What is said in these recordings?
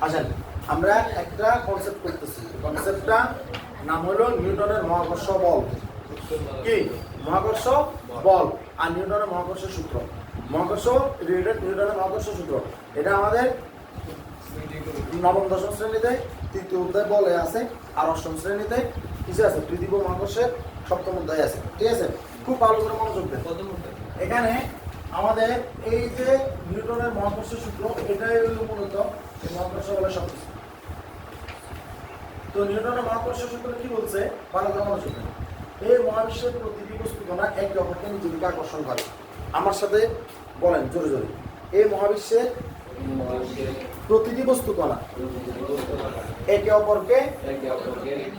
আসেন আমরা একটা কনসেপ্ট করতেছি, কনসেপ্টটা নাম হলো নিউটনের মহাকর্ষ বল। কি মহাকর্ষ বল আর নিউটনের মহাকর্ষ সূত্র। মহাকর্ষ রিলেটেড নিউটনের মহাকর্ষ সূত্র, এটা আমাদের নবম দশম শ্রেণীতে তৃতীয় অধ্যায় বলে আছে, আর অষ্টম শ্রেণীতে কিছু আছে পৃথিবী মহাকর্ষের সপ্তম অধ্যায় আছে। ঠিক আছে, খুব ভালো করে মনোযোগ দেন। এখানে আমাদের এই যে নিউটনের মহাকর্ষ সূত্র, এটাই হলো মূলত মহাকর্ষ বলের সবকিছু। তো নিউটনের মহাকর্ষ সূত্র কি বলছে, ভালো করে মনোযোগ দেন। এই মহাবিশ্বের প্রতিটি বস্তু কণা একে অপরকে নিজের দিকে আকর্ষণ করে। আমার সাথে বলেন জোরে জোরে, এই মহাবিশ্বের প্রতিটি বস্তু কণা একে অপরকে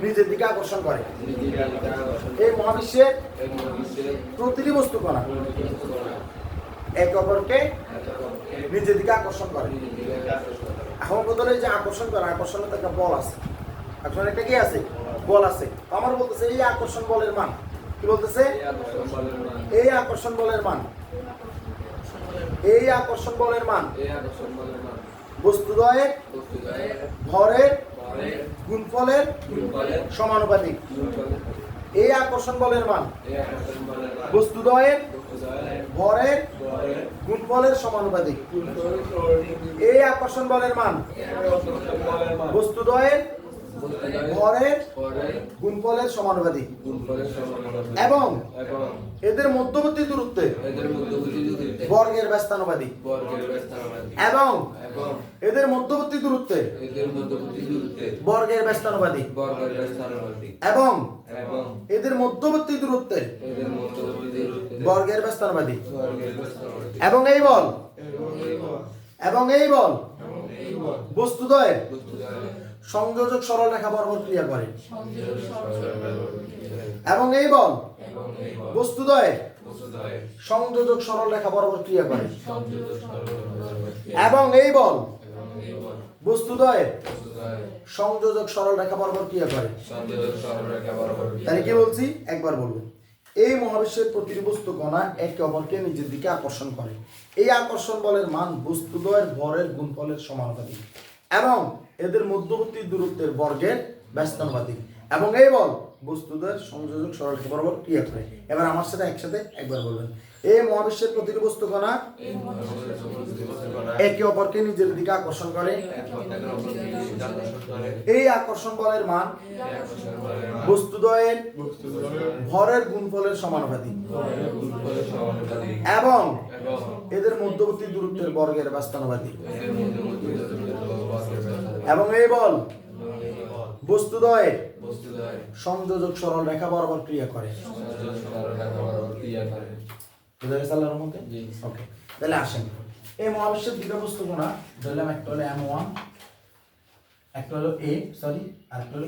নিজের দিকে আকর্ষণ করে। এই মহাবিশ্বের প্রতিটি বস্তু কণা একে অপরকে নিজের দিকে আকর্ষণ করে। এখন বদলে যে আকর্ষণ করে, আকর্ষণের তো একটা বল আছে, আকর্ষণ একটা কি আছে, বল আছে। আমার বলতেছে এই আকর্ষণ বলের মান, কি বলতেছে, এই আকর্ষণ বলের মান, এই আকর্ষণ বলের মান বস্তুদ্বয়ের ভরের গুণফলের সমানুপাতিক। এই আকর্ষণ বলের মান বস্তুদ্বয়ের ভরের গুণফলের সমানুপাতিক। এই আকর্ষণ বলের মান বস্তুদ্বয়ের ভরের গুণফলের সমানুপাতিক এবং এদের মধ্যবর্তী দূরত্বে বর্গের ব্যস্তানুপাতিক এবং এদের মধ্যবর্তী দূরত্বে বর্গের ব্যস্তানুপাতিক এবং এদের মধ্যবর্তী দূরত্বে বর্গের ব্যস্তানুপাতিক। এবং এই বল বস্তুদ্বয়ের সংযোজক সরল রেখা বরাবর ক্রিয়া করে। এবং এই বল বস্তুদ্বয়ের সংযোজক সরল রেখা বরাবর ক্রিয়া করে। এবং এই বল বস্তুদ্বয়ের সংযোজক সরল রেখা বরাবর ক্রিয়া করে। তাহলে কি বলছি, একবার বলবো। এই মহাবিশ্বের প্রতিটি বস্তু কণা একে অপরকে নিজের দিকে আকর্ষণ করে। এই আকর্ষণ বলের মান বস্তুদ্বয়ের ভরের গুণফলের সমানুপাতিক এবং এদের মধ্যবর্তী দূরত্বের বর্গের ব্যস্তানুপাতিক। এবং এই বল বস্তুদের সংযোজক সরলরেখা বরাবর ক্রিয়া করে। এবার আমার সাথে একসাথে একবার বলবেন, এই মহাবিশ্বের প্রতিটি বস্তু কণা একে অপরকে নিজের দিকে আকর্ষণ করে। এই আকর্ষণ বলের মান বস্তুদ্বয়ের ভরের গুণফলের সমানুপাতিক এবং এদের মধ্যবর্তী দূরত্বের বর্গের ব্যস্তানুপাতিক। এবং এই বল বস্তুদ্বয়ের সংযোজক সরল রেখা বরাবর ক্রিয়া করে। ওকে, তাহলে আসেন এই মহাবিশ্বের দুটো বস্তু কণা ধরলাম, একটা হলো M1, একটা হলো A, সরি, আর একটা হলো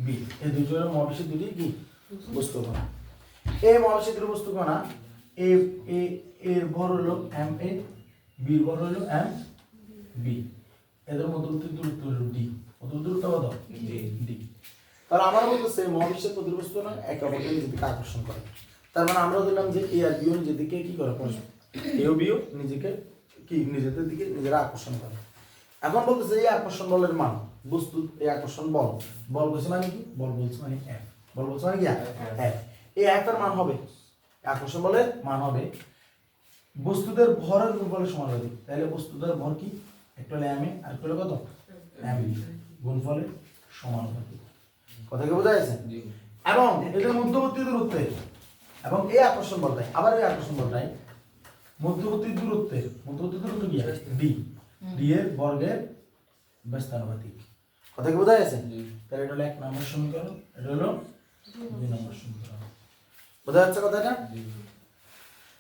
B। এই দুটো হলো মহাবিশ্বের দুটি কি বস্তু কণা। এই মহাবিশ্বের দুটো বস্তু কণা এর ভর হলো MA, B এর ভর হলো MB। এদের মধ্যবর্তী দূরত্ব হলো D। দূরত্ব কত? D। তাহলে আমরা বলতেছি মহাবিশ্বের প্রতিটি বস্তু না একে অপরকে নিজের দিকে আকর্ষণ করে। তার মানে আমরা বললাম যে A আর B নিজের দিকে কি করে, A ও B নিজেকে কি নিজেদের দিকে নিজেরা আকর্ষণ করে। এখন বলতেছে এই আকর্ষণ বলের মান বস্তু, এই আকর্ষণ বল বলছে মানে কি, বল বলছে মানে F, বল বলছে মানে কি F। এই F এর মান হবে, আকর্ষণ বলের মান হবে বস্তুদের ভরের গুণফলের সমানুপাতিক। তাহলে বস্তুদের ভর কি, একটা হলো MA আর একটা হলো কত MB, গুণফলের সমানুপাতিক। কথা কি বোঝা যাচ্ছে? এবং এদের মধ্যবর্তী দূরত্বে এবং এই আকর্ষণ বলটাই, আবার এই আকর্ষণ বলটাই মধ্যবর্তী দূরত্ব কি D এর বর্গের ব্যস্তানুপাতিক। কথা কি বোঝা যাচ্ছে? তাহলে এটা হলো 1 নম্বর সমীকরণ, এটা হলো 2 নম্বর সমীকরণ। বোঝা যাচ্ছে কথাটা?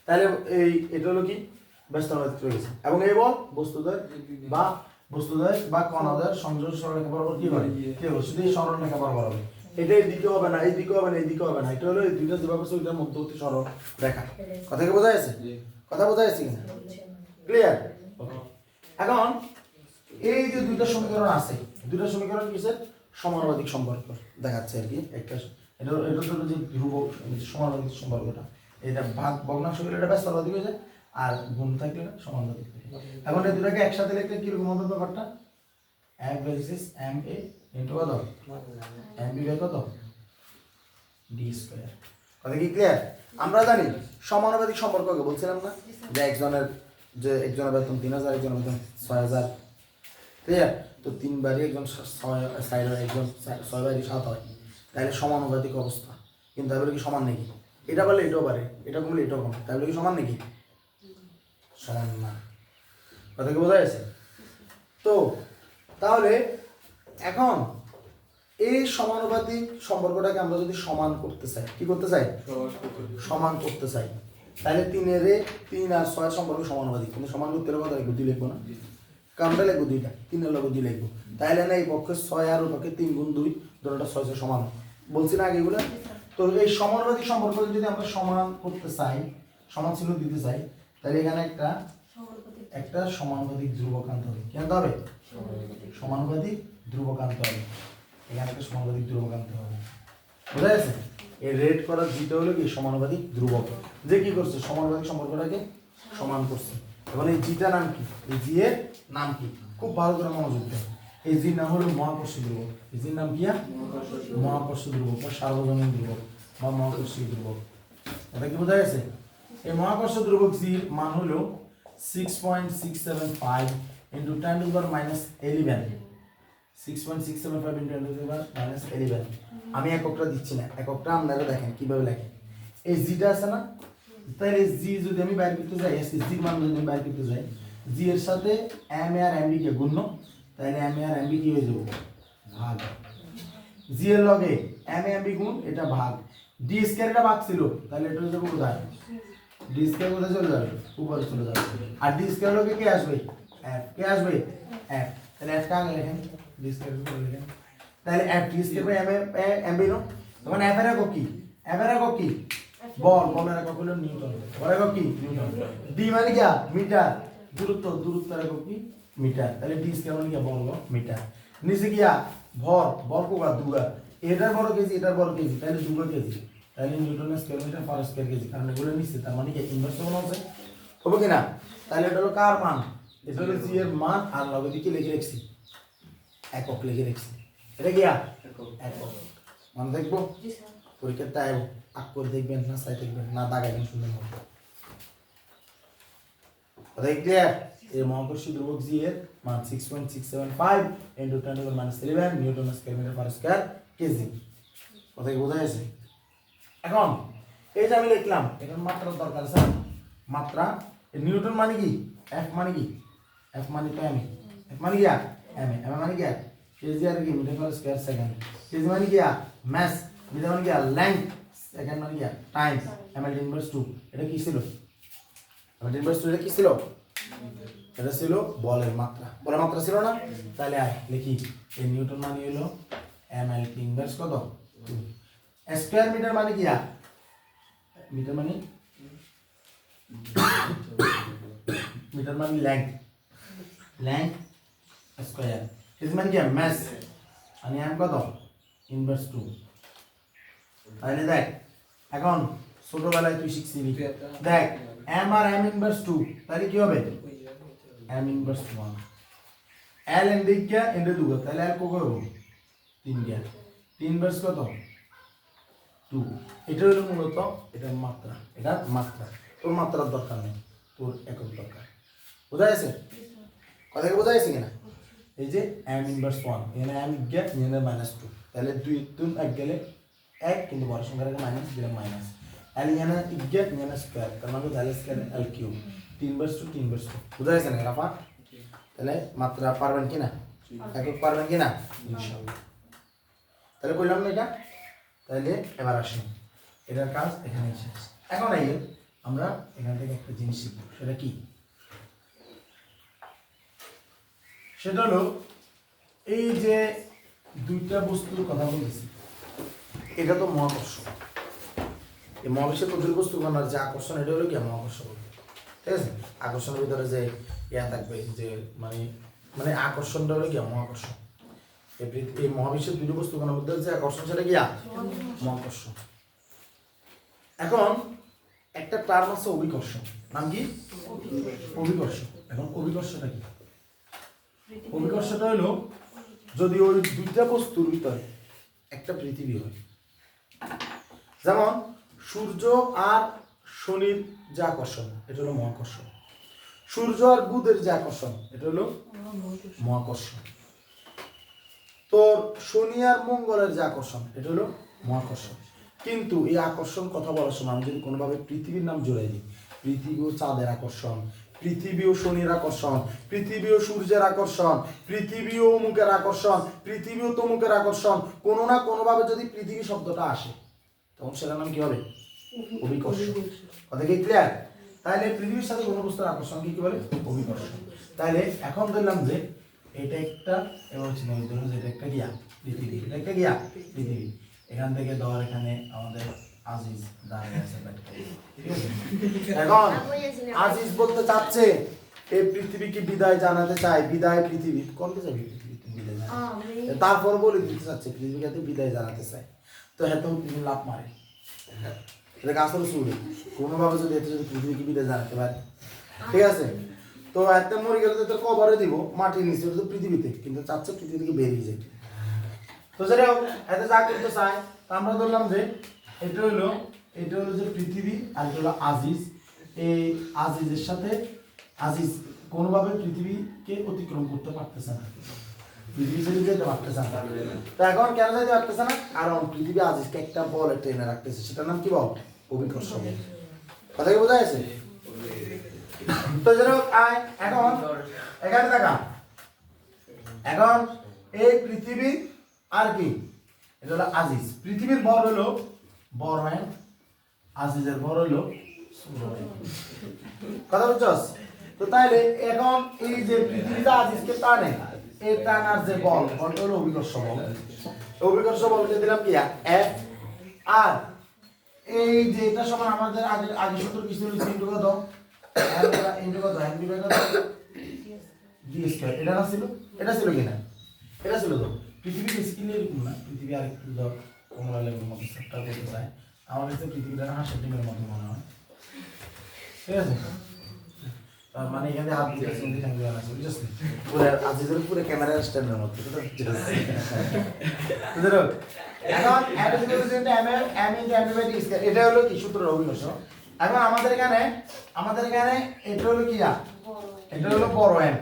তাহলে এই এটা হলো কি ব্যস্তানুপাতিক রয়ে গেছে। এবং এই বল বস্তুদ্বয় বা কণাদের সংযোগ সরলরেখা বরাবর কি হয়, কি হবে, শুধু এই সরলরেখা বরাবর হবে। এটা এই দিকে হবে না, এই দিকে হবে না, এই দিকে হবে না, এটা হলো এই দুইটা যেভাবে আছে ওইটার মধ্যবর্তী সরল রেখা। কথা কি বোঝা যাচ্ছে? কথা বোঝা যাচ্ছে কিনা? ক্লিয়ার? এখন এই যে দুইটা সমীকরণ আছে, দুইটা সমীকরণ কিসের সমানুপাতিক সম্পর্ক দেখাচ্ছে আর কি। একটা এটা হলো যে ধ্রুবক সমানুপাতিক সম্পর্কটা, এটা ভাগ ভগ্নাংশ করলে এটা ব্যস্তানুপাতিক হয়ে যায়, আর গুণ থাকলে সমানুপাতিক থাকে। এখন এই দুটাকে একসাথে লিখলে কিরকম হবে ব্যাপারটা? F basis M A into কত এম বি বাই কত ডি স্কয়ার। কথা কি ক্লিয়ার? আমরা জানি সমানুপাতিক সম্পর্ককে বলছিলাম না যে একজনের বেতন 3000, একজনের বেতন 6000, ক্লিয়ার? তো 3 বারই একজন 6 একজন 6 বারই 7 হয়, তাহলে সমানুপাতিক অবস্থা। কিন্তু তাহলে কি সমান নাকি? এটা বলে এটাও পারে, এটা কমলে এটাও কমে, তাহলে কি সমান নাকি? সমান না। কথা কি বোঝা যাচ্ছে? তো তাহলে এখন এই সমানুপাতিক সম্পর্কটাকে আমরা যদি সমান করতে চাই, কি করতে চাই? সমান করতে চাই, তাহলে 3 আর 6 সম্পর্ক সমানুপাতিক, কিন্তু সমান করতে হলে কত লিখবো? 2 লিখবো না? কারণটা লিখবো 2টা, 3 লগে 2 লিখবো, তাহলে না এই পক্ষে 6 আর ওই পক্ষে 3 গুণ 2, দুটোটা 6 সমান। বলছি না আগে এগুলো? তো এই সমানুপাতিক সম্পর্ক যদি আমরা সমান করতে চাই, সমান চিহ্ন দিতে চাই, তাহলে এখানে একটা সমানুপাতিক ধ্রুবক আনতে হবে। কি আনতে হবে? সমানুপাতিক ধ্রুবক আনতে হবে। এখানে একটা সমানুপাতিক ধ্রুবক আনতে হবে, বুঝা গেছে? এই রেড করার জিটা হলো কি সমানুপাতিক ধ্রুবক, যে কি করছে সমানুপাতিক সম্পর্কটাকে সমান করছে। এখন এই জিটা নাম কি? এই জি এর নাম কি? খুব ভালো করে মনোযোগ দেন। এই জির নাম হলো মহাকর্ষী ধ্রুবক। এই জির নাম কি? মহাকর্ষী ধ্রুবক বা সার্বজনীন ধ্রুবক বা মহাকর্ষী ধ্রুবক। এটা কি বোঝা গেছে? এই মহাকর্ষ ধ্রুবক জির মান হলো 6.675 into 10 to the power minus 11। 6.675 into 10 to the power minus 11। আমি এককটা দিচ্ছি না, এককটা আপনারা দেখেন কিভাবে লেখেন। এই জিটা আছে না, তাহলে জি যদি আমি বাইর করতে যাই, জি মান যদি আমি বাইর করতে যাই, জি এর সাথে M A R M B কে গুণ, তাহলে M A R M B কি হয়ে যাবে? ভাগ। জি এর লগে এম এ এম বি গুণ, এটা ভাগ। ডি স্কয়ার এটা ভাগ ছিল, তাহলে এটা হয়ে যাবে কোথায়? ডি স্কয়ার কোথায় চলে যাবে? উপরে চলে যাবে। আর ডি স্কয়ার লগে কে আসবে? এফ। কে আসবে? এফ। তাহলে এফ কা আগে লিখেন, ডি স্কয়ার করে লিখেন, তাহলে F D square by M A M B no. তখন এফ এর একক কি? এফ এর একক কি? বল। বলের একক হলো নিউটন। বলের একক কি? নিউটন। ডি মানে কি? মিটার। দূরত্বের একক কি? মিটার। তাহলে ডি স্কয়ার মানে কি? বর্গ মিটার। নিচে কি? ভর। ভর কোগা দুগা, এটার বড় কেজি, এটার বড় কেজি, তাহলে 2 কেজি। তাহলে নিউটনের square metre per square KG, কারণ এগুলো নিচে, তার মানে কি ইনভার্স সমান হবে? হবে কি না? তাহলে এটা হলো কার মান? এটা হলো জি এর মান, আর লগে দিকে লিখে রাখছি একক, লিখে রাখছি। এটা কি? একক। মনে দেখবো পরীক্ষাটা আগ করে দেখবেন না, চাই দেখবেন না, দাগাইবেন সুন্দর মতো। কথা ক্লিয়ার? এই মহাকর্ষী ধ্রুবক জি এর মান 6.675 into 10 to the minus 11 newton square metre per square KG. কথা কি বোঝা গেছে? এখন এই যে আমি লিখলাম, এটার মাত্রার দরকার আছে। মাত্রা নিউটন মানে কি? এফ মানে কি? এফ মানে তো এম। এফ মানে কি? এম। এম মানে কি? কেজি আর কি metre per square second. KG মানে কি? মাস। মিটার মানে কি? লেংথ। সেকেন্ড মানে কি? টাইম। এম এর ইনভার্স 2। এটা কি ছিল? এম এর ইনভার্স 2 এটা কি ছিল? এটা ছিল বলের মাত্রা। বলের মাত্রা ছিল না? তাহলে লিখি এই নিউটন মানে হলো এম এল ইনভার্স কত? 2। স্কয়ার মিটার মানে কি? মিটার মানে মিটার মানে লেংথ। Length square. কেজি মানে কি? মাস। মানে এম কত? ইনভার্স 2। তাহলে দেখ, এখন ছোটবেলায় তুই শিখছিলি, দেখ এম আর এম ইনভার্স 2, তাহলে কি হবে? M inverse 1। এল এন দিক গিয়া এন্ডে দুগো, তাহলে এল কোকো হবে 3 গিয়া। 3 ইনভার্স কত? 2। এটা হলো মূলত এটার মাত্রা। এটার মাত্রা। তোর মাত্রার দরকার নেই, তোর একক দরকার। বোঝা গেছে? কথা কি বোঝা গেছে কিনা? এই যে এম ইনভার্স 1, এখানে এম গিয়া এখানে -2, তাহলে 2 3 এক গেলে 1, কিন্তু বড় সংখ্যার আগে মাইনাস দিলাম মাইনাস। এল এখানে গিয়া এখানে স্কয়ার, তার মানে তাহলে স্কয়ার এল কিউব। 3 inverse 2 3 inverse 2। বোঝা গেছে না রাফা? তাহলে মাত্রা পারবেন কিনা? একক পারবেন কিনা? ইনশাআল্লাহ। তাহলে কইলাম না এটা? তাহলে এবার আসুন, এটার কাজ এখানে শেষ। এখন আইয়ে আমরা এখান থেকে একটা জিনিস শিখব। সেটা কি? সেটা হলো এই যে দুইটা বস্তুর কথা বলতেছি, এটা তো মহাকর্ষ। এই মহাবিশ্বের প্রচুর বস্তু বানার যে আকর্ষণ, এটা হলো কি মহাকর্ষ বলতে। ঠিক আছে? আকর্ষণের ভিতরে যে ইয়া থাকবে, যে মানে আকর্ষণটা হলো কি মহাকর্ষ। এই মহাবিশ্বের দুটো বস্তু বানার মধ্যে যে আকর্ষণ, সেটা কি মহাকর্ষ। এখন একটা টার্ম আছে অভিকর্ষ, নাম কি? অভিকর্ষ। এখন অভিকর্ষটা কি? অভিকর্ষটা হলো যদি ওই দুইটা বস্তুর ভিতরে একটা পৃথিবী হয়, যেমন সূর্য আর শনির যে আকর্ষণ এটা হলো মহাকর্ষ, সূর্য আর বুধের যে আকর্ষণ এটা হলো মহাকর্ষ, তোর শনি আর মঙ্গলের যে আকর্ষণ এটা হলো মহাকর্ষ। কিন্তু এই আকর্ষণ কথা বলার সময় আমি যদি কোনোভাবে পৃথিবীর নাম জড়াই দিই, পৃথিবী ও চাঁদের আকর্ষণ, পৃথিবী ও শনির আকর্ষণ, পৃথিবী ও সূর্যের আকর্ষণ, পৃথিবী ও অমুকের আকর্ষণ, পৃথিবী ও তমুকের আকর্ষণ, কোনো না কোনোভাবে যদি পৃথিবী শব্দটা আসে তখন সেটার নাম কি হবে? অভিকর্ষ। কথা কি ক্লিয়ার? তাহলে পৃথিবীর সাথে কোনো বস্তুর আকর্ষণ কি বলে? অভিকর্ষ। তাহলে এখন ধরলাম যে এটা একটা এবং ধরুন যে এটা একটা গিয়া পৃথিবী, এটা একটা গিয়া পৃথিবী। এখান থেকে ধর এখানে আমাদের আজিজ দাঁড়িয়ে আছে, ঠিক আছে? এখন আজিজ বলতে চাচ্ছে এই পৃথিবীকে বিদায় জানাতে চায়, বিদায় পৃথিবী কোনটা যাবে? পৃথিবী বিদায় জানাতে, তারপর বলে দিতে চাচ্ছে পৃথিবীকে বিদায় জানাতে চায়। তো হ্যাঁ তো পৃথিবী লাভ মারে, এটা আসলে শুরু কোনোভাবে যদি এতে যদি পৃথিবীকে বিদায় জানাতে পারে, ঠিক আছে? তো এত মরে গেলে তো কবরে দিব মাটির নিচে, তো পৃথিবীতে, কিন্তু চাচ্ছে পৃথিবী থেকে বেরিয়ে যায়। তো সেটা এতে যা করতে চায় আমরা ধরলাম যে এটা হলো যে পৃথিবী আর এটা হলো আজিজ। এই আজিজের সাথে আজিজ কোনোভাবে পৃথিবীকে অতিক্রম করতে পারতেছে না, পৃথিবী ছেড়ে যেতে পারতেছে না। তো এখন কেন যেতে পারতেছে না? কারণ পৃথিবী আজিজকে একটা বল টেনে রাখতেছে, সেটার নাম কি বল? অভিকর্ষ বল। কথা কি বোঝা গেছে? তো যেন এখন এখানে দেখা, এখন এই পৃথিবী আর কি এটা হলো আজিজ, পৃথিবীর ভর হলো বরম্যান, আজিজের ভর হলো সুরম্যান। কথা বুঝছস? তো তাইলে এখন এই যে পৃথিবীটা আজিজকে টানে, এই টানার যে বল, বলটা হলো অভিকর্ষ বল। অভিকর্ষ বলকে দিলাম কি এফ, আর এই যে এটা সমান আমাদের আগে সূত্র কি ছিল? ইনটু কত ইনটু কত এম ডিভাইড কত ডি স্কয়ার। এটা না ছিল? এটা ছিল কিনা? এটা ছিল। তো পৃথিবীর স্কিন এরকম না, পৃথিবী আর একটু ধর কমলা লেভেলের মতো সেটটা করতে চায়। আমার কাছে পৃথিবীটা হাঁসের ডিমের মতো মনে হয়, ঠিক আছে? মানে এখানে হাত দিতে সুন্দর থাকবে না, বুঝছিস? পুরো আজিজের পুরো ক্যামেরা স্ট্যান্ডের মতো, ঠিক আছে? এখন এটা হলো কি সূত্র? অভিকর্ষ। এখন আমাদের এখানে এটা হলো কি? এটা হলো বড় এম,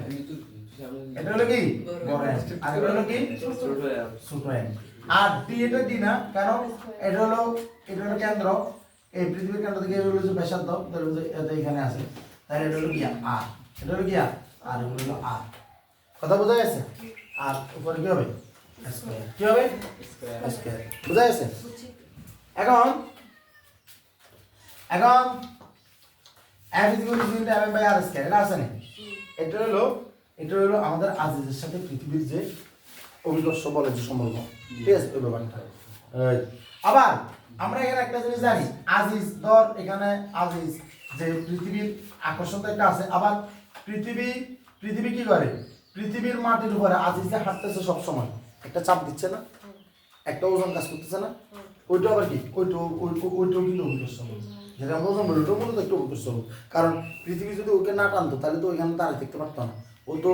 এটা হলো কি বড় এম, আর এটা হলো কি ছোট এম। আর ডি এটা ডি না, কারণ এটা হলো কেন্দ্র, এই পৃথিবীর কেন্দ্র থেকে হলো যে ব্যাসার্ধ, ধরুন যে এটা এখানে আছে, তাহলে এটা হলো কি আর, এটা হলো কি আর এটা হলো আর। কথা বোঝা গেছে? আর উপরে কি হবে? স্কয়ার। কি হবে? স্কয়ার। বোঝা গেছে? এখন f = m/r স্কয়ার, এটা আছে না? এটা হলো আমাদের আজিজের সাথে পৃথিবীর যে অভিকর্ষ বলের যে সম্পর্ক, ঠিক আছে? ওই ব্যাপারটা। আবার আমরা এখানে একটা জিনিস জানি, আজিজ ধর এখানে আজিজ যে পৃথিবীর আকর্ষণ তো একটা আছে, আবার পৃথিবী কি করে? পৃথিবীর মাটির উপরে আজিজ যে হাঁটতেছে সব সময় একটা চাপ দিচ্ছে না, একটা ওজন কাজ করতেছে না, ওইটা আবার কি? ওইটাও কিন্তু অভিকর্ষ বল। যেটা আমরা ওজন বলি ওটাও মূলত একটা অভিকর্ষ বল। কারণ পৃথিবী যদি ওকে না টানতো তাহলে তো ওইখানে দাঁড়িয়ে থাকতে পারতো না। ও তো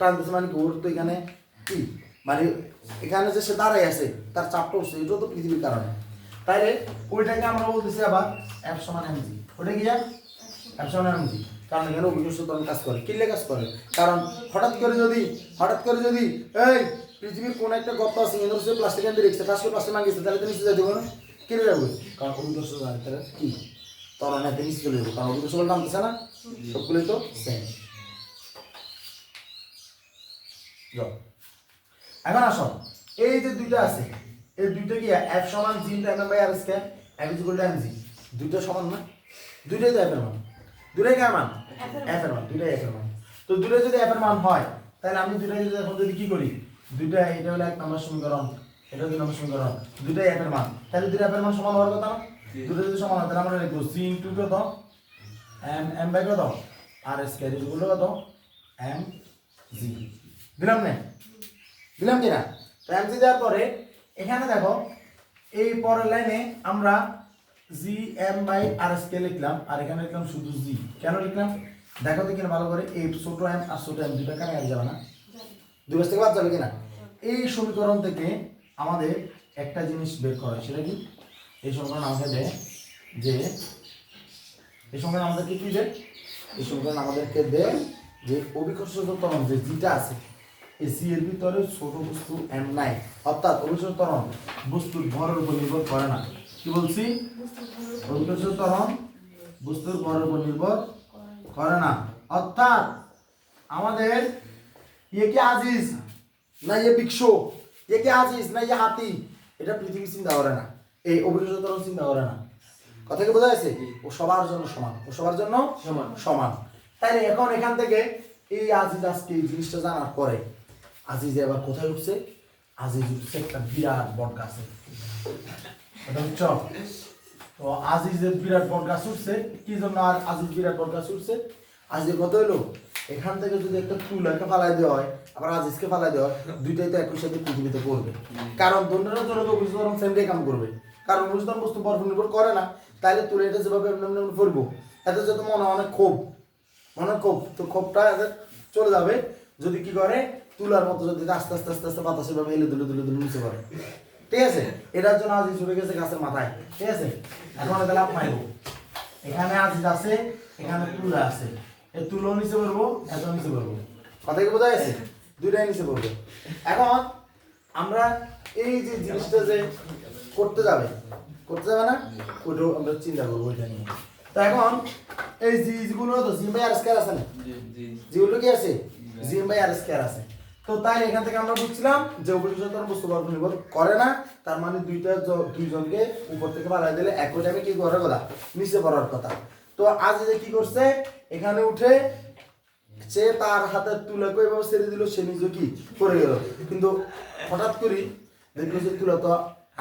টানতেছে মানে কি, ওর তো এখানে কি মানে এখানে যে সে দাঁড়াই আছে তার চাপটা উঠছে, এটাও তো পৃথিবীর কারণে। তাইলে ওইটাকে আমরা বলতেছি আবার F = mg। ওটা কি F = mg, কারণ এখানে অভিকর্ষ ত্বরণ কাজ করে। কিলে কাজ করে? কারণ হঠাৎ করে যদি এই পৃথিবীর কোন একটা গর্ত আছে, এর সে প্লাস্টিক এনে রেখেছে, ফার্স্ট প্লাস্টিক মাগিয়েছে, তাহলে তুমি নিচে যেতে পারো না, কেটে যাবে। কারণ অভিকর্ষ তার কি ত্বরণ এতে নিচে চলে যাবে, কারণ অভিকর্ষ বল টানতেছে না, সবগুলোই তো সেম। এখন আসো, এই যে দুইটা আছে, এই দুইটা কি F = g × m/r square, F = mg, দুইটা সমান না? দুইটাই তো f এর মান, দুইটাই কার মান? f এর মান, দুইটাই f এর মান। তো দুইটাই যদি f এর মান হয়, তাহলে আমি দুইটাই যদি এখন যদি কি করি, দুইটা এটা হলো 1 নম্বর সমীকরণ, এটা 2 নম্বর সমীকরণ, দুইটাই f এর মান, তাহলে দুইটা f এর মান সমান হওয়ার কথা না? দুইটা যদি সমান হয় তাহলে আমরা লিখব c * কত m/কত r স্কয়ার = কত mg। দিলাম কিনা? তো mg দেওয়ার পরে এখানে দেখো এই পরের লাইনে আমরা G M by R square লিখলাম আর এখানে লিখলাম শুধু জি। কেন লিখলাম দেখো তো কিনা ভালো করে, এই ছোট এম আর ছোট এম দুটো কানে যাবে না, দুই পাশ থেকে বাদ যাবে কিনা। এই সমীকরণ থেকে আমাদের একটা জিনিস বের করা হয়, সেটা কি এই সমীকরণ আমাকে দেয় যে এই সমীকরণ আমাদেরকে কি দেয়, এই সমীকরণ আমাদেরকে দেয় যে অভিকর্ষজ ত্বরণ যে জিটা আছে এই জি এর ভিতরে ছোট বস্তু এম নাই, অর্থাৎ অভিকর্ষজ ত্বরণ বস্তুর ভরের উপর নির্ভর করে না। কি বলছি, অভিকর্ষজ ত্বরণ বস্তুর ভরের উপর নির্ভর করে না, অর্থাৎ আমাদের ইয়ে কি আজিজ না ইয়ে বিক্ষো, ইয়ে কি আজিজ না ইয়ে হাতি, এটা পৃথিবী চিন্তা করে না, এই অভিকর্ষজ ত্বরণ চিন্তা করে না। কথা কি বোঝা যাচ্ছে? ও সবার জন্য সমান, ও সবার জন্য সমান সমান। তাইলে এখন এখান থেকে এই আজিজ আজকে এই জিনিসটা জানার পরে আজিজ এবার কোথায় উঠছে, আজিজ উঠছে একটা বিরাট বট গাছে। এটা বুঝছো? তো আজিজের বিরাট বট গাছ উঠছে কি জন্য, আর আজিজ বিরাট বট গাছ উঠছে, আজিজের কত হলো এখান থেকে যদি একটা তুলাকে ফালাই দেওয়া হয় আবার আজিজকে ফালাই দেওয়া হয়, দুইটাই তো একই সাথে পৃথিবীতে পড়বে, কারণ দণ্ডের জন্য তো অভিযোজন সেমটাই কাম করবে, কারণ অভিযোজন বস্তু বরফ নির্ভর করে না। তাইলে তুলে এটা যেভাবে পড়বো এতে যত মনে অনেক ক্ষোভ, মনে ক্ষোভ, তো ক্ষোভটা চলে যাবে যদি কি করে তুলার মতো যদি আস্তে আস্তে আস্তে আস্তে বাতাসে ভাবে এলে দুলে দুলে দুলে নিচে পড়ে। ঠিক আছে, এটার জন্য আজিজ উঠে গেছে গাছের মাথায়। ঠিক আছে, এখন এটা লাভ পাইব, এখানে আজিজ আছে এখানে তুলা আছে, এই তুলো নিচে পড়বো এত নিচে পড়বো। কথা কি বোঝা গেছে? দুইটাই নিচে পড়বে। এখন আমরা এই যে জিনিসটা যে করতে যাবে না ওইটাও আমরা চিন্তা করবো ওইটা নিয়ে। তো এখন এই জিগুলো তো জিম বাই আর স্কয়ার আছে না, জিগুলো কি আছে জিম বাই আর স্কয়ার আছে। তো তাই এখান থেকে আমরা বুঝছিলাম যে অভিকর্ষজ ত্বরণ বস্তু বরফ নির্ভর করে না, তার মানে দুইজনকে উপর থেকে বাড়াই দিলে একই টাইমে কি করার কথা, নিচে পড়ার কথা। তো আজ যে কি করছে এখানে উঠে সে তার হাতে তুলা কই ভাবে ছেড়ে দিল, সে নিজে কি পড়ে গেল, কিন্তু হঠাৎ করে দেখলো যে তুলা তো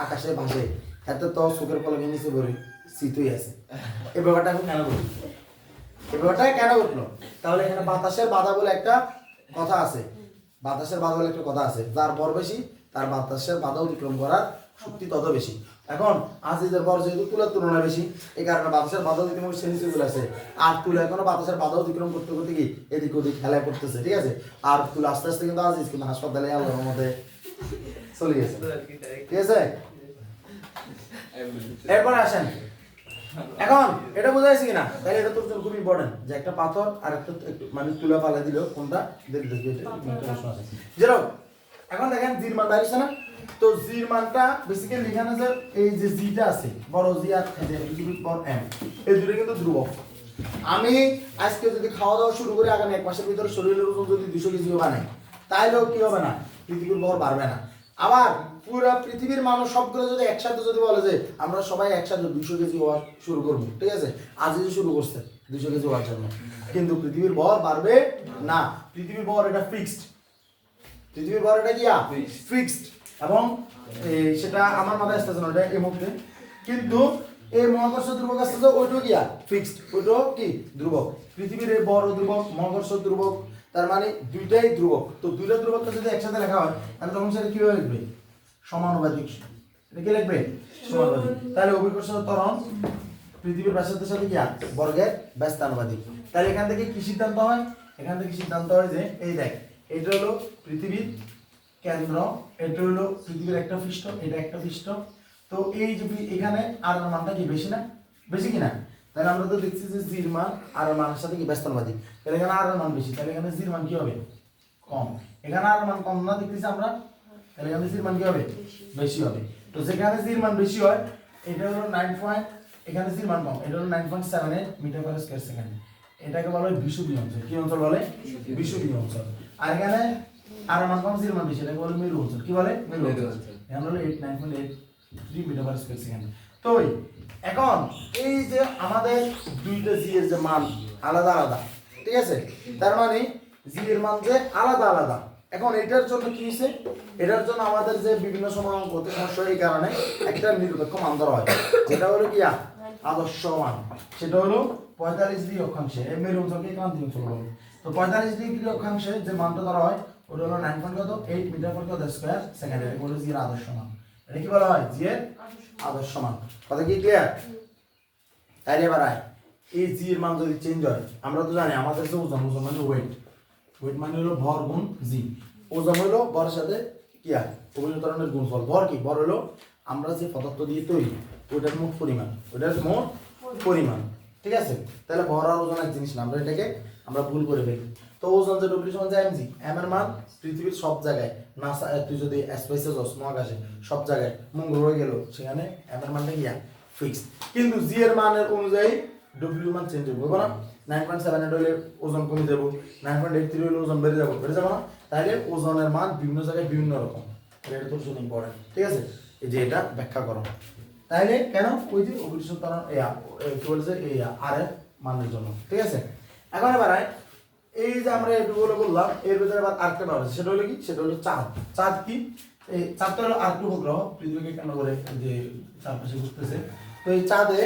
আকাশে ভাসে, হাতে তো চোখের পলকে নিচে পড়ে শীতই আছে। এই ব্যাপারটা এখন কেন ঘটলো, এই ব্যাপারটা কেন ঘটলো? তাহলে এখানে বাতাসের বাধা বলে একটা কথা আছে, বাতাসের বাধা বলে একটা কথা আছে, যার বর বেশি তার বাতাসের বাধা অতিক্রম করার শক্তি তত বেশি। এখন আজিজের বর যেহেতু তুলার তুলনায় বেশি, এই কারণে বাতাসের বাধা অতিক্রম সে নিচে চলে আসে, আর তুলা এখনো বাতাসের বাধা অতিক্রম করতে করতে কি এদিক ওদিক খেলায় করতেছে। ঠিক আছে, আর তুলা আস্তে আস্তে কিন্তু আজিজ কিন্তু হাসপাতালে আল্লাহর মধ্যে চলে গেছে। ঠিক আছে, এরপর আসেন, এখন এটা বোঝা যাচ্ছে কিনা, তাহলে এটা তোর জন্য খুব ইম্পর্টেন্ট যে একটা পাথর আর একটা মানে তুলা পালা দিল কোনটা দেখি যেরকম। এখন দেখেন জির মান দাঁড়িয়েছে না, তো জির মানটা বেসিক্যালি এখানে যে এই যে জিটা আছে বড় জি আর বড় এম, এই দুটো কিন্তু ধ্রুবক। আমি আজকে যদি খাওয়া দাওয়া শুরু করি আগামী এক মাসের ভিতরে শরীরের ওজন যদি 200 কেজি বানাই তাইলেও কি হবে না, পৃথিবীর ভর বাড়বে না। আবার পুরো পৃথিবীর মানুষ সবগুলো যদি একসাথে যদি বলে যে আমরা সবাই একসাথে 200 কেজি হওয়া শুরু করবো, ঠিক আছে, আজই যে শুরু করছে 200 কেজি হওয়ার জন্য, কিন্তু পৃথিবীর ভর বাড়বে না। পৃথিবীর ভর এটা ফিক্সড, পৃথিবীর ভর এটা কি ফিক্সড, এবং সেটা আমার মাথায় আসতেছে না এটা এই মুহূর্তে, কিন্তু এই মহাকর্ষ ধ্রুবক আসতেছে ওইটাও কি ফিক্সড, ওইটাও কি ধ্রুবক। পৃথিবীর এই বড় ধ্রুবক মহাকর্ষ ধ্রুবক, তার মানে দুইটাই ধ্রুবক। তো দুইটা ধ্রুবককে যদি একসাথে লেখা হয় তাহলে তখন সেটা কিভাবে লিখবে, সমানুপাতিক। এটা কি লিখবে, সমানুপাতিক। তাহলে অভিকর্ষ ত্বরণ পৃথিবীর ব্যাসার্ধের সাথে কি বর্গের ব্যস্তানুপাতিক। তাহলে এখান থেকে কি সিদ্ধান্ত হয়, এখান থেকে সিদ্ধান্ত হয় যে এই দেখ এটা হলো পৃথিবীর কেন্দ্র, এটা হলো পৃথিবীর একটা পৃষ্ঠ, এটা একটা পৃষ্ঠ। তো এই যে এখানে আর এর মানটা কি বেশি না, বেশি কিনা, তাহলে আমরা তো দেখছি যে জির মান আর এর মানের সাথে কি ব্যস্তানুপাতিক, তাহলে এখানে আর এর মান বেশি, তাহলে এখানে জির মান কি হবে, কম। এখানে আর এর মান কম না দেখতেছি আমরা, তাহলে এখানে জির মান কি হবে, বেশি হবে। তো যেখানে জির মান বেশি হয় এটা হলো 9 এখানে জির মান কম, এটা হলো 9.78 মিটার পার স্কয়ার সেকেন্ড। এটাকে বলা হয় বিষুবীয় অঞ্চল। কি অঞ্চল বলে, বিষুবীয় অঞ্চল। আর এখানে আর মান কম জির মান বেশি, এটাকে বলে মেরু অঞ্চল। কি বলে, মেরু অঞ্চল। এখানে হলো 9.83 মিটার পার স্কয়ার সেকেন্ড। তো এখন এই যে আমাদের দুইটা জি এর যে মান আলাদা আলাদা, ঠিক আছে, তার মানে জি এর মান যে আলাদা আলাদা। এখন এটার জন্য কি হইছে, এটার জন্য আমাদের যে বিভিন্ন সময় অঙ্ক করতে সমস্যা, এই কারণে একটা নিরপেক্ষ মান ধরা হয়, যেটা হলো কি আদর্শ মান। সেটা হলো 45 ডিগ্রি অক্ষাংশে, এই মেরু অঞ্চলকে ক্রান্তীয় অঞ্চল বলে। তো 45 ডিগ্রি অক্ষাংশে যে মানটা ধরা হয় ওটা হলো 9.8 মিটার পার স্কয়ার সেকেন্ড। এটা হলো জি এর আদর্শ মান। এটা কি বলা হয়, জি এর আদর্শ মান। কথা কি ক্লিয়ার? তাহলে এবার আয় এই জি এর মান যদি চেঞ্জ হয়, আমরা তো জানি আমাদের যে ওজন, ওজন মানে ওয়েট, ওয়েট মানে হলো ভর গুণ জি। ওজন হলো ভরের সাথে কি হয় অভিন্ন ত্বরণের গুণফল। ভর কি? ভর হলো আমরা যে পদার্থ দিয়ে তৈরি ওইটার মোট পরিমাণ, ওইটার মোট পরিমাণ, ঠিক আছে? তাহলে ভর আর ওজন এক জিনিস না, আমরা এটাকে আমরা ভুল করে ফেলি। তো ওজন যে ডব্লিউ সমান যায় এমজি, এম এর মান পৃথিবীর সব জায়গায়, নাসা তুই যদি স্পেসে যাস মহাকাশে সব জায়গায়, মঙ্গল হয়ে গেল, সেখানে এম এর মানটা কি ফিক্স। কিন্তু জি এর মানের অনুযায়ী ডব্লিউ মান চেঞ্জ হবে না। 9.78 হলে ওজন কমে যাবো, 9.83 হলে ওজন বেড়ে যাবো না? তাহলে ওজনের মান বিভিন্ন জায়গায় বিভিন্ন রকম, এটা তো শুনে ইম্পর্টেন্ট, ঠিক আছে? এই যে এটা ব্যাখ্যা করো। তাহলে কেন? ওই যে অভিষ্ট ত্বরণ কি বলছে এই আর এর মানের জন্য, ঠিক আছে? এখন এবার এই যে আমরা এটুকুগুলো বললাম, এর ভিতরে আবার আরেকটা ব্যাপার আছে, সেটা হলো কি? সেটা হলো চাঁদ। চাঁদ কি? এই চাঁদটা হলো আরেকটা উপগ্রহ, পৃথিবীকে কেন্দ্র করে যে চারপাশে ঘুরতেছে। তো এই চাঁদে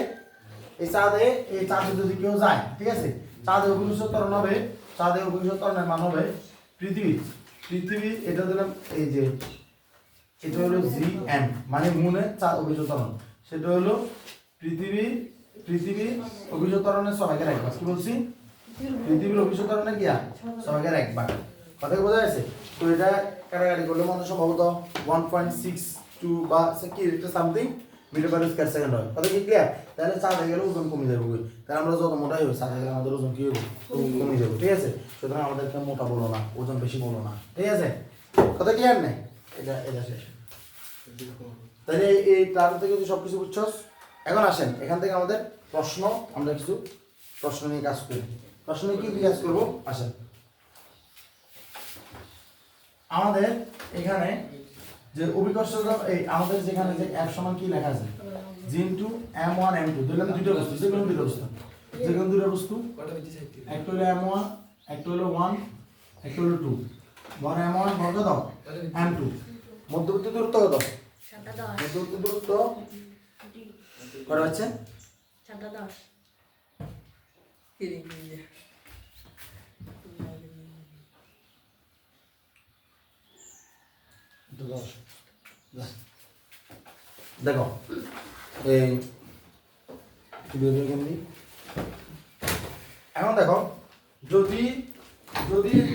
যদি কেউ যায়, ঠিক আছে, চাঁদে অভিষ্ট ত্বরণ হবে, চাঁদে অভিষ্ট ত্বরণের মান হবে পৃথিবী, এটা দিলাম এই যে এটা হলো জি এম, মানে মুনে চাঁদ অভিষ্ট ত্বরণ, সেটা হলো পৃথিবী অভিষ্ট ত্বরণের সবাইকে এক ভাগ। কি বলছি? পৃথিবীর অভিষ্ট ত্বরণের কি সবাইকে এক ভাগ। কথা বোঝা যাচ্ছে? তো এটা কাটাকাটি করলে মনে সম্ভবত 1.62 বা কি একটা something metre per square second হয়। কথা কি ক্লিয়ার? তাহলে চাঁদে গেলে ওজন কমে যাবে, তাহলে আমরা যত মোটাই হই চাঁদে গেলে আমাদের ওজন কি হবে? কমে যাবে, ঠিক আছে? সুতরাং আমাদেরকে মোটা বলো না, ওজন বেশি বলো না, ঠিক আছে? কথা ক্লিয়ার নেই? এটা শেষ। তাহলে এই ক্লাস থেকে তুই সবকিছু বুঝছস। এখন আসেন এখান থেকে আমাদের প্রশ্ন, আমরা কিছু প্রশ্ন নিয়ে কাজ করি। প্রশ্ন নিয়ে কি কাজ করবো? আসেন আমাদের এখানে যে অভিকর্ষ, এই আমাদের যেখানে যে এফ সমান কি লেখা আছে, জি ইনটু m1 m2, দেখলাম দুটো বস্তু, যেকোনো দুটো বস্তু, একটা হলো m1, একটা হলো 1, একটা হলো 2, ভর m1 ভর কত? m2, মধ্যবর্তী দূরত্ব কত? মধ্যবর্তী দূরত্ব কত হচ্ছে? 10 দেখো এই এখন দেখো, যদি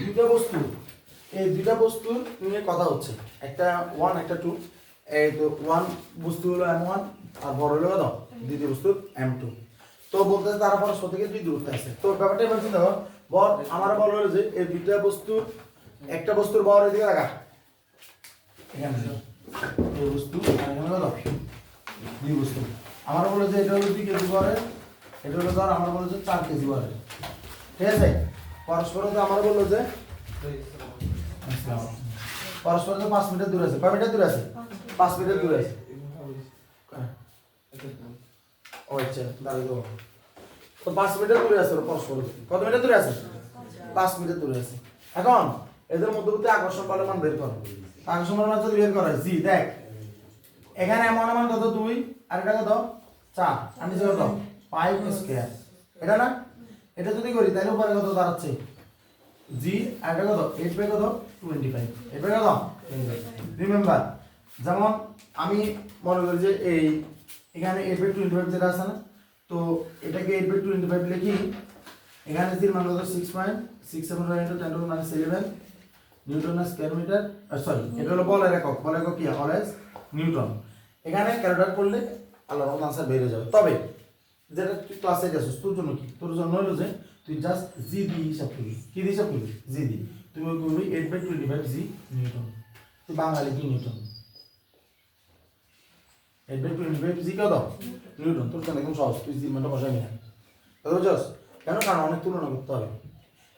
দুটো বস্তু, এই দুটা বস্তু নিয়ে কথা হচ্ছে, একটা 1 একটা 2, এই তো 1 বস্তু হলো m1 আর বড় হলো কত? দ্বিতীয় বস্তু m2। তো বলতে তারা পরস্পর থেকে দুই দূরত্বে আছে। তো ব্যাপারটাই বলছি, দেখো বর আমার বল হলো যে এই দুইটা বস্তু, একটা বস্তুর বর এদিকে রাখা, এখানে এই বস্তু আর এখানে কত? দুই বস্তু। আমার বলে যে এটা হলো 2 কেজি বরের, এটা হলো ধর আমার বলে যে 4 কেজি বরের, ঠিক আছে? পরস্পর তো আমার বললো যে পরস্পর তো 5 মিটার দূরে আছে। কয় মিটার দূরে আছে? 5 মিটার দূরে আছে। ও আচ্ছা, দাঁড়িয়ে দাও। তো 5 মিটার দূরে আছে পরস্পর। কত মিটার দূরে আছে? 5 মিটার দূরে আছে। এখন এদের মধ্যবর্তী আকর্ষণ বলের মান বের কর। আকর্ষণ বলের মান যদি বের করা হয়, জি দেখ এখানে এমন মান কত? 2 আর এটা কত? 4 আর নিচে কত? 5 স্কয়ার। এটা না, এটা যদি করি তাহলে উপরে কত দাঁড়াচ্ছে? জি আর এটা কত? 8 বাই কত? 25। 8 বাই কত? 25। রিমেম্বার, যেমন আমি মনে করি যে এই এখানে 8 বাই 25 যেটা আছে না, তো এটাকে 8 বাই 25 লিখি। এখানে জির মান কত? 6.67 × 10⁻11 নিউটন স্কয়ার মিটার, সরি এটা হলো বলের একক। বলের একক কি? Always Newton. এখানে ক্যালকুলেট করলে আল্লাহর রহমতে আনসার বের হয়ে যাবে। তবে যেটা তুই ক্লাসে গেছিস, তোর জন্য কি? তোর জন্য হলো যে তুই জাস্ট জি দি হিসাব করবি। কি দিয়ে হিসাব করবি? জি দি। তুমি করবি 8 বাই 25 জি নিউটন। তুই বাঙালি কি নিউটন? 8 বাই 25 জি কত? নিউটন। তোর জন্য একদম সহজ, তুই জি মানটা বসাবি না। বুঝছস? কেন? কারণ অনেক তুলনা করতে হবে।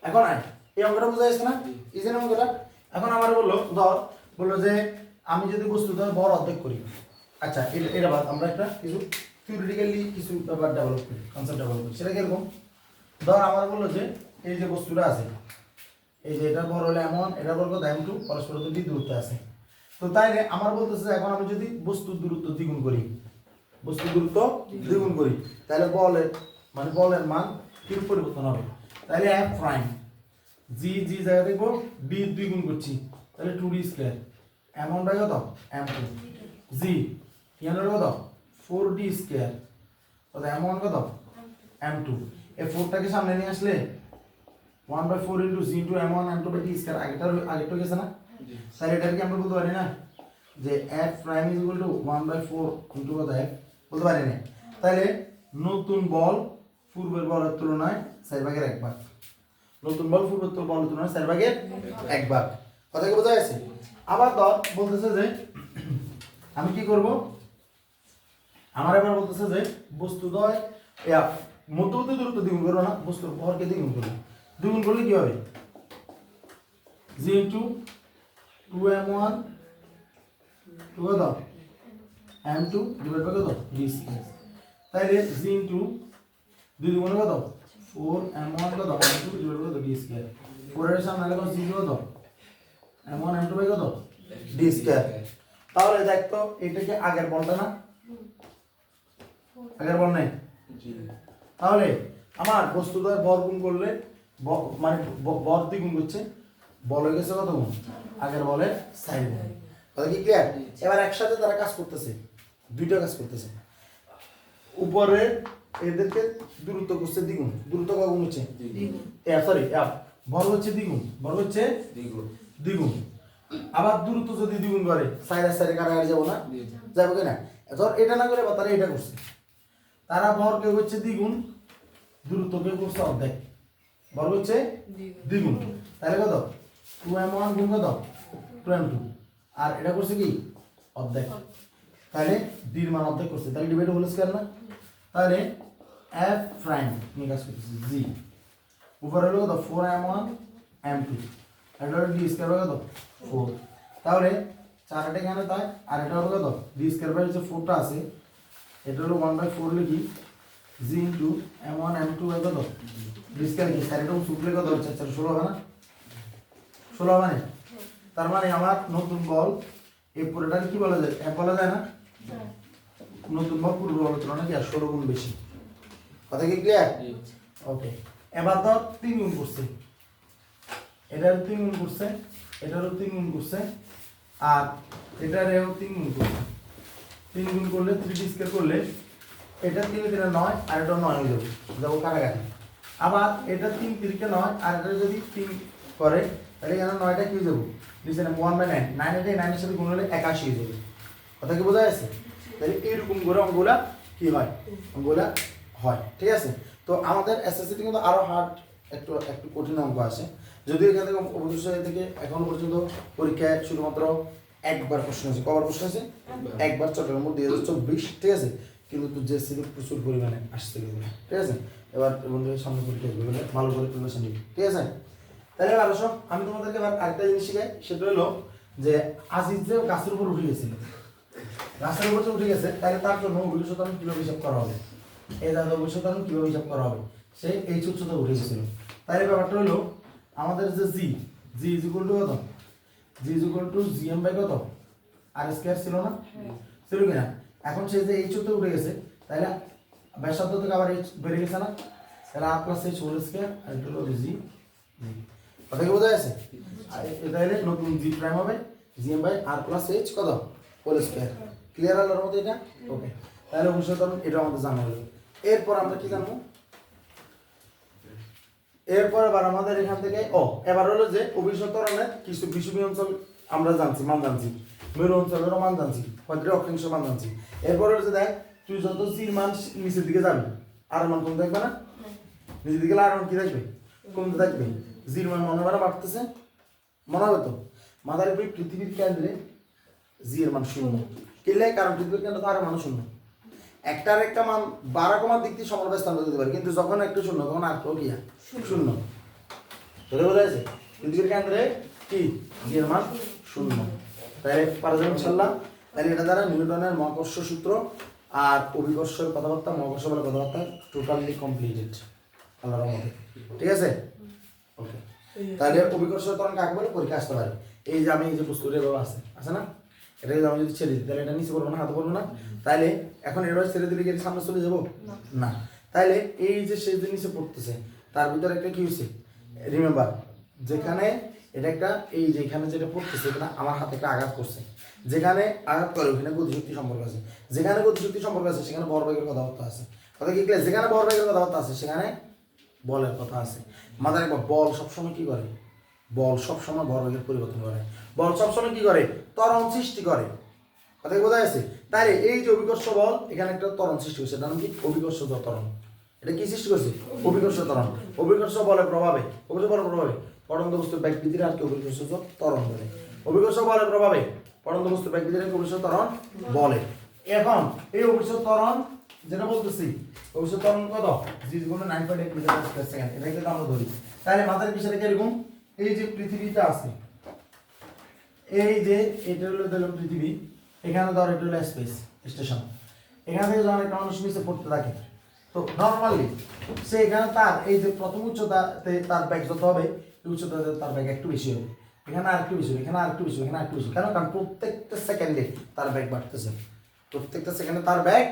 এখন আয় এই অঙ্কটা বোঝা যাচ্ছে না? এই যে অঙ্কটা এখন আমার বললো যে আমি যদি বস্তু ধর বড় অর্ধেক করি। আচ্ছা এটা বাদ, আমরা একটা কিছু থিওরিটিক্যালি কিছু ব্যাপার ডেভেলপ করি, কনসেপ্ট ডেভেলপ করি। সেটা কিরকম? ধর আমার বললো যে এই যে বস্তুটা আছে, এই যে এটা বড় হলে এমন, এটা বলবো m2, পরস্পর তো দূরত্ব আছে। তো তাইলে আমার বলতেছে এখন আমি যদি বস্তুর দূরত্ব দ্বিগুণ করি, তাহলে বলের বলের মান কি পরিবর্তন হবে? তাহলে f প্রাইম জি জায়গা দেখবো b দ্বিগুণ করছি, তাহলে 2d স্কয়ার m1 বাই কত? m2 জি ইয়ানোর কত? 4d স্কয়ার, কত m1 কত? m2 এই 4টাকে সামনে নিয়ে আসলে 1/4 into g into m1 m2 by t square আগেরটা গেছে না তাহলে এটাকে কি আমরা বলতে পারি না যে f prime is equal two 1/4 into কত f বলতে পারি না তাহলে নতুন বল পূর্বের বলের তুলনায় 4/1 নতুন বল পূর্বের বলের তুলনায় 4/1 কথা কি বোঝা গেছে আবার ধর বলতেছে যে আমি কি করব আমার এবার বলতেছে যে বস্তুদ্বয় মধ্যবর্তী দূরত্ব দ্বিগুণ করো না বস্তুর ভরকে দ্বিগুণ করো দ্বিগুণ করলে কি হবে g ইনটু 2m1 টু কত m2 ডিভাইড বাই কত d স্কয়ার তাইলে g ইনটু 2 দ্বিগুণ কত 4m1 কত m2 ডিভাইড বাই কত d স্কয়ার 4 এর সামনে লাগো g কত m1 m2 বাই কত d স্কয়ার তাহলে দেখ তো এটা কি আগের বলটা না আগের বল নাই তাহলে আমার বস্তুদ্বয় বল গুণ করলে মানে বল দ্বিগুণ করছে বল হয়ে গেছে কত গুণ আগের বলের 4 গুণ কথা কি ক্লিয়ার এবার একসাথে তারা কাজ করতেছে দুইটা কাজ করতেছে উপরে এদেরকে দূরত্ব করছে দ্বিগুণ দূরত্ব কত গুণ হচ্ছে দ্বিগুণ সরি বল হচ্ছে দ্বিগুণ বল হচ্ছে দ্বিগুণ আবার দূরত্ব যদি দ্বিগুণ করে সাইডে সাইডে কাটাকাটি যাব না যাবো কিনা ধর এটা না করে বা তারা এটা করছে তারা ভরকে হচ্ছে দ্বিগুণ দূরত্বকে করছে অর্ধেক বল হচ্ছে দ্বিগুণ তাহলে কত 2m1 গুণ কত 2m2 আর এটা করছে কি অর্ধেক তাহলে d এর মান অর্ধেক করছে তাহলে ডিভাইড হোল স্কয়ার না তাহলে f প্রাইম নিয়ে কাজ করতেছে g উপরে হলো কত 4m1 m2 এটা হলো d স্কয়ার কত 4 তাহলে 4টা এখানে তাই আর এটা হলো কত d স্কয়ার বাই যে 4টা আছে এটা হলো 1/4 লিখি g into m1 m2 by কত d স্কয়ার কি স্যার এটা সূত্রে কত হচ্ছে 16 হবে না 16 মানে তার মানে আমার নতুন বল এই পুরোটাকে কি বলা যায় f বলা যায় না নতুন বল পূর্ব বলের তুলনায় কি 16 গুণ বেশি কথা কি ক্লিয়ার ওকে এবার তো 3 গুণ করছে এটার 3 গুণ করছে এটারও 3 গুণ করছে আর এটারও 3 গুণ করছে 3 গুণ করলে 3d স্কয়ার করলে এটা 3 3 9 আর এটা 9 হয়ে যাবে যাবো কাটাকাটি আবার এটা 3 3 কে 9 আর এটা যদি 3 করে তাহলে এখানে 9টা কি হয়ে যাবে নিচে 1/9 9 এটা 9 এর সাথে গুণ হলে 81 হয়ে যাবে কথা কি বোঝা যাচ্ছে তাহলে এরকম করে অঙ্কগুলা কি হয় অঙ্কগুলা হয় ঠিক আছে তো আমাদের এসএসসি তে কিন্তু আরো হার্ড একটু কঠিন অঙ্ক আছে যদিও এখান থেকে অবশ্যই থেকে এখন পর্যন্ত পরীক্ষায় শুধুমাত্র একবার প্রশ্ন আছে কবার প্রশ্ন আছে একবার চট্টগ্রাম 2024 ঠিক আছে কিন্তু জেসি প্রচুর পরিমাণে আসছে ঠিক আছে এবার বন্ধুদের সামনে পরীক্ষা হবে ভালো করে প্রিপারেশন নিবে ঠিক আছে তাহলে আরো সব আমি তোমাদেরকে এবার আরেকটা জিনিস শিখাই সেটা হলো যে আজিজ যে গাছের উপর উঠে গেছিল গাছের উপর উঠে গেছে তাহলে তার জন্য ভবিষ্যৎ কিভাবে হিসাব করা হবে এই দাদা ভবিষ্যৎ কিভাবে হিসাব করা হবে সে এই উচ্চতা উঠে গেছিল তাহলে ব্যাপারটা হলো আমাদের যে জি ইজ ইকুয়াল টু কত G is equal to GM by কত আর স্কয়ার ছিল না ছিল কিনা এখন সে যে এইচ তে উঠে গেছে তাহলে ব্যাসার্ধ থেকে আবার এইচ বেড়ে গেছে না তাহলে আর প্লাস এইচ হোল স্কয়ার আর এটা হলো জি কথা কি বোঝা যাচ্ছে এটা হলে নতুন জি প্রাইম হবে GM by R plus H কত হোল স্কয়ার ক্লিয়ার হলো এর মধ্যে এটা ওকে তাহলে অবশ্যই এটা আমাদের জানা হলো এরপর আমরা কি জানবো এরপর এবার আমাদের এখান থেকে এবার হলো যে অভিষেক ত্বরণের কিছু বিষুবীয় অঞ্চল আমরা জানছি মান জানছি মেরু অঞ্চলেরও মান জানছি পঁয়ত্রিশ অক্ষাংশ মান জানছি এরপর হলো যে দেখ তুই যত জির মান নিচের দিকে যাবি আর মান কমতে থাকবে না নিচের দিকে আর মান কি থাকবে কমতে থাকবে জির মান মনে হয় বাড়তেছে মনে হবে তো মাথার উপরে পৃথিবীর কেন্দ্রে জি এর মান শূন্য কিনলে কারণ পৃথিবীর কেন্দ্রে তো আর মান শূন্য একটার একটা মান 12 কমার দিক থেকে সমানুপাতিক দিতে পারে কিন্তু যখন একটা শূন্য তখন আর কেউ কি শূন্য ধরে বোঝা যাচ্ছে পৃথিবীর কেন্দ্রে কি জি এর মান শূন্য তাহলে পারবেন ইনশাআল্লাহ তাহলে এটা দ্বারা নিউটনের মহাকর্ষ সূত্র আর অভিকর্ষের কথাবার্তা মহাকর্ষ বলে কথাবার্তা টোটালি কমপ্লিটেড আল্লাহর রহমতে ঠিক আছে ওকে তাহলে অভিকর্ষ ত্বরণ কাকে বলে পরীক্ষা আসতে পারে এই যে আমি এই যে বস্তুটা এভাবে আছে না এটা যদি আমি যদি ছেড়ে দিই তাহলে এটা নিচে পড়বো না হাতে পড়বো না তাহলে এখন এটা ছেড়ে দিলে কি সামনে চলে যাবো না তাহলে এই যে সে যে নিচে পড়তেছে তার ভিতরে একটা কি হয়েছে রিমেম্বার যেখানে এটা একটা এই যে এখানে যেটা পড়তেছে এটা আমার হাতে একটা আঘাত করছে যেখানে আঘাত করে ওখানে গতিশক্তি সম্পর্ক আছে যেখানে গতিশক্তি সম্পর্ক আছে সেখানে ভরবেগের কথাবার্তা আছে কথা কি ক্লিয়ার? যেখানে ভরবেগের কথাবার্তা আছে সেখানে বলের কথা আছে। মাথায় রাখবা, বল সবসময় কি করে? বল সবসময় ভরবেগের পরিবর্তন করে। বল সবসময় কি করে? ত্বরণ সৃষ্টি করে। কথা কি বোঝা যাচ্ছে? তাহলে এই যে অভিকর্ষ বল, এখানে একটা ত্বরণ সৃষ্টি করছে, এটার নাম কি? অভিকর্ষ ত্বরণ। এটা কি সৃষ্টি করছে? অভিকর্ষ ত্বরণ। অভিকর্ষ বলের প্রভাবে, অভিকর্ষ বলের প্রভাবে পড়ন্ত বস্তুর বেগ বৃদ্ধির হারকে অভিকর্ষ ত্বরণ বলে। অভিকর্ষ বলের প্রভাবে পড়ন্ত বস্তুর বেগ বৃদ্ধির হারকে অভিকর্ষ ত্বরণ বলে। এখন এই অভিকর্ষ ত্বরণ যেটা বলতেছি, অভিকর্ষ ত্বরণ কত? জি গুণ 9.8 মিটার পার সেকেন্ড। এটা কিন্তু আমরা ধরি। তাহলে মাথার বিষয়টা কিরকম? এই যে পৃথিবীটা আছে, এই যে এটা হলো পৃথিবী, এখানে ধর এটা হলো স্পেস স্টেশন। এখান থেকে যখন একটা মানুষ নিচে পড়তে থাকে, তো নর্মালি সে এখানে তার এই যে প্রথম উচ্চতাতে তার ব্যাগ যত হবে, এই উচ্চতাতে তার ব্যাগ একটু বেশি হবে, এখানে আর একটু বেশি হবে, এখানে আর একটু বেশি হবে, এখানে আর একটু বেশি। কারণ প্রত্যেকটা সেকেন্ডে তার ব্যাগ বাড়তেছে, প্রত্যেকটা সেকেন্ডে তার ব্যাগ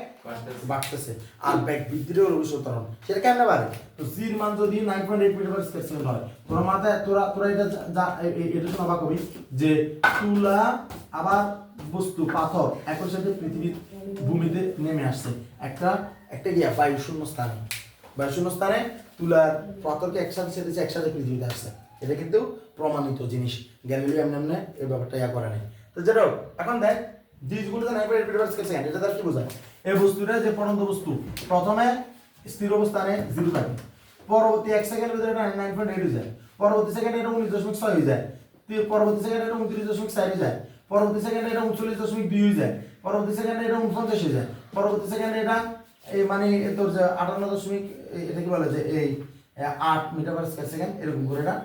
বাড়তেছে। আর ব্যাগ বৃদ্ধির অভিকর্ষ ত্বরণ সেটা কেমনে বাড়ে? তো জির মান যদি 9.8 মিটার পার সেকেন্ড হয়, তোরা মাথায় তোরা এটা এটা শোনা বা কবি যে তুলা আবার বস্তু পাথর একই সাথে পৃথিবীর ভূমিতে নেমে আসছে একটা একটা গিয়া বায়ুশূন্য স্থানে, বায়ুশূন্য স্থানে তুলার পাথরকে একসাথে ছেড়েছে, একসাথে পৃথিবীতে আসছে। এটা কিন্তু প্রমাণিত জিনিস, গ্যালিলিও এমনি এই ব্যাপারটা ইয়া করে নাই। তো যেটা হোক, এখন দেখ এটা তার কি বোঝায়? এই বস্তুটা যে পড়ন্ত বস্তু প্রথমে স্থির অবস্থানে 0 থাকে, পরবর্তী 1 সেকেন্ডের ভিতরে এটা 9.8 হয়ে যায়, পরবর্তী সেকেন্ডে এটা 19.6 হয়ে যায়, পরবর্তী সেকেন্ডে এটা 29.4 হয়ে যায়, পরবর্তী সেকেন্ডে এটা 39.2 হয়ে যায়, পরবর্তী সেকেন্ডে এটা 49 হয়ে যায়, পরবর্তী সেকেন্ডে এটা এই মানে তোর যে 58 এটা কি বলে যে এই 8 মিটার পার সেকেন্ড এরকম করে এটা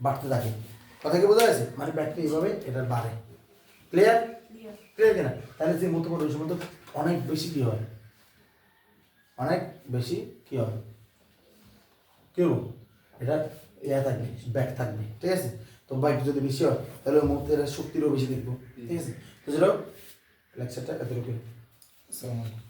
বাড়তে থাকে। কথা কি বোঝা যাচ্ছে? মানে ব্যাটারি এইভাবে এটা বাড়ে। ক্লিয়ার? ক্লিয়ার কিনা? তাহলে যে মতো ওই সময় তো অনেক বেশি কি হয়, অনেক বেশি কি হয়, কেউ এটা ইয়া থাকবে, ব্যাক থাকবে। ঠিক আছে? তো বাইক যদি বেশি হয় তাহলে ওই মুহূর্তে শক্তিরও বেশি দেখবো। ঠিক আছে? তো যেটা লেকচারটা এতটুকু। আসসালামু আলাইকুম।